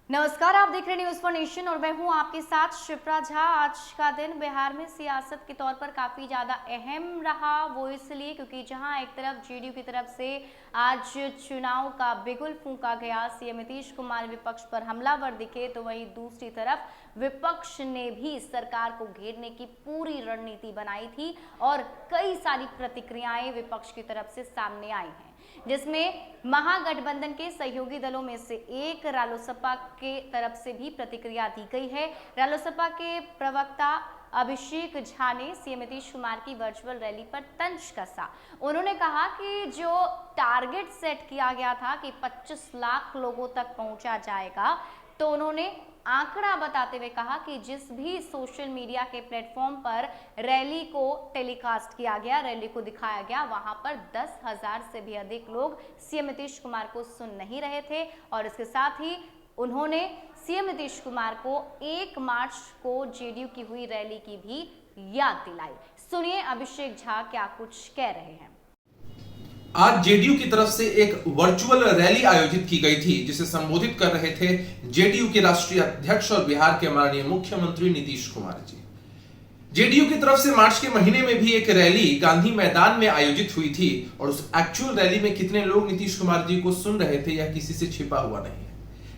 नमस्कार, आप देख रहे हैं न्यूज फॉर नेशन और मैं हूं आपके साथ शिप्रा झा। आज का दिन बिहार में सियासत के तौर पर काफी ज्यादा अहम रहा, वो इसलिए क्योंकि जहां एक तरफ जेडीयू की तरफ से आज चुनाव का बिगुल फूंका गया, सीएम नीतीश कुमार विपक्ष पर हमलावर दिखे, तो वहीं दूसरी तरफ विपक्ष ने भी सरकार को घेरने की पूरी रणनीति बनाई थी और कई सारी प्रतिक्रियाएं विपक्ष की तरफ से सामने आई हैं, जिसमें महागठबंधन के सहयोगी दलों में से एक रालोसपा के तरफ से भी प्रतिक्रिया दी गई है। रालोसपा के प्रवक्ता अभिषेक झा ने सीएम नीतीश कुमार की वर्चुअल रैली पर तंज कसा। उन्होंने कहा कि जो टारगेट सेट किया गया था कि 25 लाख लोगों तक पहुंचा जाएगा, तो उन्होंने आंकड़ा बताते हुए कहा कि जिस भी सोशल मीडिया के प्लेटफॉर्म पर रैली को टेलीकास्ट किया गया, रैली को दिखाया गया, वहां पर 10,000 से भी अधिक लोग सीएम नीतीश कुमार को सुन नहीं रहे थे। और इसके साथ ही उन्होंने सीएम नीतीश कुमार को 1 मार्च को जेडीयू की हुई रैली की भी याद दिलाई। सुनिए अभिषेक झा क्या कुछ कह रहे हैं। आज जेडीयू की तरफ से एक वर्चुअल रैली आयोजित की गई थी, जिसे संबोधित कर रहे थे जेडीयू के राष्ट्रीय अध्यक्ष और बिहार के माननीय मुख्यमंत्री नीतीश कुमार जी। जेडीयू की तरफ से मार्च के महीने में भी एक रैली गांधी मैदान में आयोजित हुई थी और उस एक्चुअल रैली में कितने लोग नीतीश कुमार जी को सुन रहे थे यह किसी से छिपा हुआ नहीं है।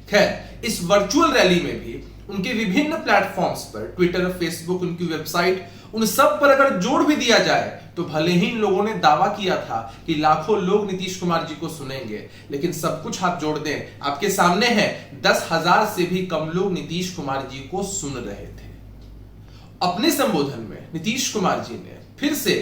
खैर, इस वर्चुअल रैली में भी उनके विभिन्न प्लेटफॉर्म्स पर, ट्विटर, फेसबुक, उनकी वेबसाइट, उन सब पर अगर जोड़ भी दिया जाए तो भले ही इन लोगों ने दावा किया था कि लाखों लोग नीतीश कुमार जी को सुनेंगे, लेकिन सब कुछ आप जोड़ दें, आपके सामने है 10,000 से भी कम लोग नीतीश कुमार जी को सुन रहे थे। अपने संबोधन में नीतीश कुमार जी ने फिर से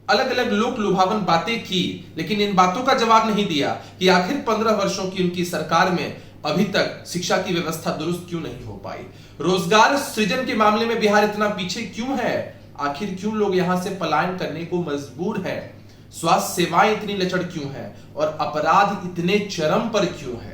अलग अलग लोक लुभावन बातें की, लेकिन इन बातों का जवाब नहीं दिया कि आखिर 15 वर्षों की उनकी सरकार में अभी तक शिक्षा की व्यवस्था दुरुस्त क्यों नहीं हो पाई, रोजगार सृजन के मामले में बिहार इतना पीछे क्यों है, आखिर क्यों लोग यहां से पलायन करने को मजबूर हैं, स्वास्थ्य सेवाएं इतनी लचर क्यों हैं और अपराध इतने चरम पर क्यों है।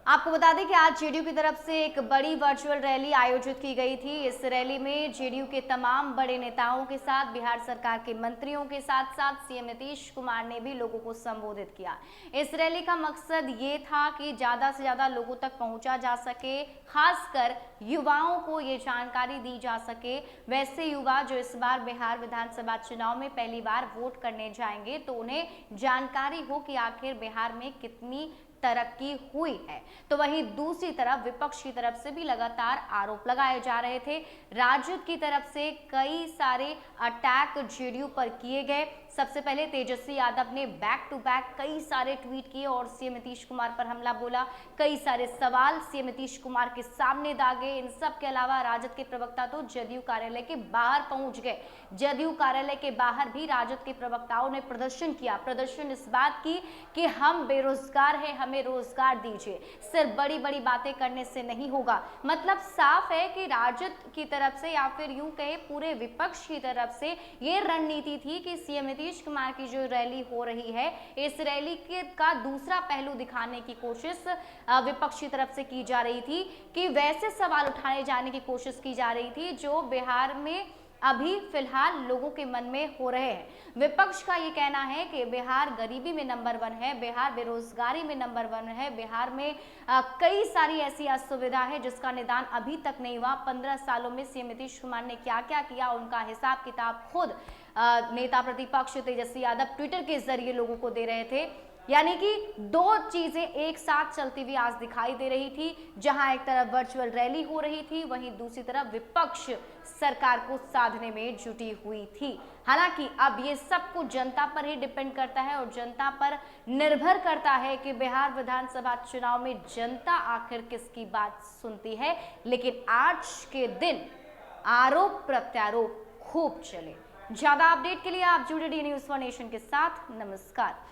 आपको बता दें कि आज जेडीयू की तरफ से एक बड़ी वर्चुअल रैली आयोजित की गई थी। इस रैली में जेडीयू के तमाम बड़े नेताओं के साथ, बिहार सरकार के मंत्रियों के साथ साथ सीएम नीतीश कुमार ने भी लोगों को संबोधित किया। इस रैली का मकसद ये था कि ज्यादा से ज्यादा लोगों तक पहुंचा जा सके, खासकर युवाओं को ये जानकारी दी जा सके। वैसे युवा जो इस बार बिहार विधानसभा चुनाव में पहली बार वोट करने जाएंगे, तो उन्हें जानकारी हो कि आखिर बिहार में कितनी तरक्की हुई है। तो वहीं दूसरी तरफ विपक्ष की तरफ से भी लगातार आरोप लगाए जा रहे थे। राजद की तरफ से कई सारे अटैक जेडीयू पर किए गए। सबसे पहले तेजस्वी यादव ने बैक टू बैक कई सारे ट्वीट किए और सीएम नीतीश कुमार पर हमला बोला, कई सारे सवाल सीएम नीतीश कुमार के सामने दागे। इन सब के अलावा राजद के प्रवक्ता तो जदयू कार्यालय के बाहर पहुंच गए। जदयू कार्यालय के बाहर भी राजद के प्रवक्ताओं ने प्रदर्शन किया। प्रदर्शन इस बात की कि हम बेरोजगार हैं, हमें रोजगार दीजिए, सिर्फ बड़ी बड़ी बातें करने से नहीं होगा। मतलब साफ है कि राजद की तरफ से या फिर यूं कहे पूरे विपक्ष की तरफ से ये रणनीति थी कि सीएम नीतीश कुमार की जो रैली हो रही है, इस रैली का दूसरा पहलू दिखाने की कोशिश विपक्ष की तरफ से की जा रही थी, कि वैसे सवाल उठाए जाने की कोशिश की जा रही थी जो बिहार में अभी फिलहाल लोगों के मन में हो रहे हैं। विपक्ष का ये कहना है कि बिहार गरीबी में नंबर 1 है, बिहार बेरोजगारी में नंबर 1 है, बिहार में कई सारी ऐसी असुविधा है जिसका निदान अभी तक नहीं हुआ। 15 सालों में सीएम नीतीश कुमार ने क्या क्या किया, उनका हिसाब किताब खुद नेता प्रतिपक्ष तेजस्वी यादव ट्विटर के जरिए लोगों को दे रहे थे। यानी कि दो चीजें एक साथ चलती हुई आज दिखाई दे रही थी, जहां एक तरफ वर्चुअल रैली हो रही थी, वहीं दूसरी तरफ विपक्ष सरकार को साधने में जुटी हुई थी। हालांकि अब ये सब कुछ जनता पर ही डिपेंड करता है और जनता पर निर्भर करता है कि बिहार विधानसभा चुनाव में जनता आखिर किसकी बात सुनती है। लेकिन आज के दिन आरोप प्रत्यारोप खूब चले। ज्यादा अपडेट के लिए आप जुड़े रहिए न्यूज फॉर नेशन के साथ। नमस्कार।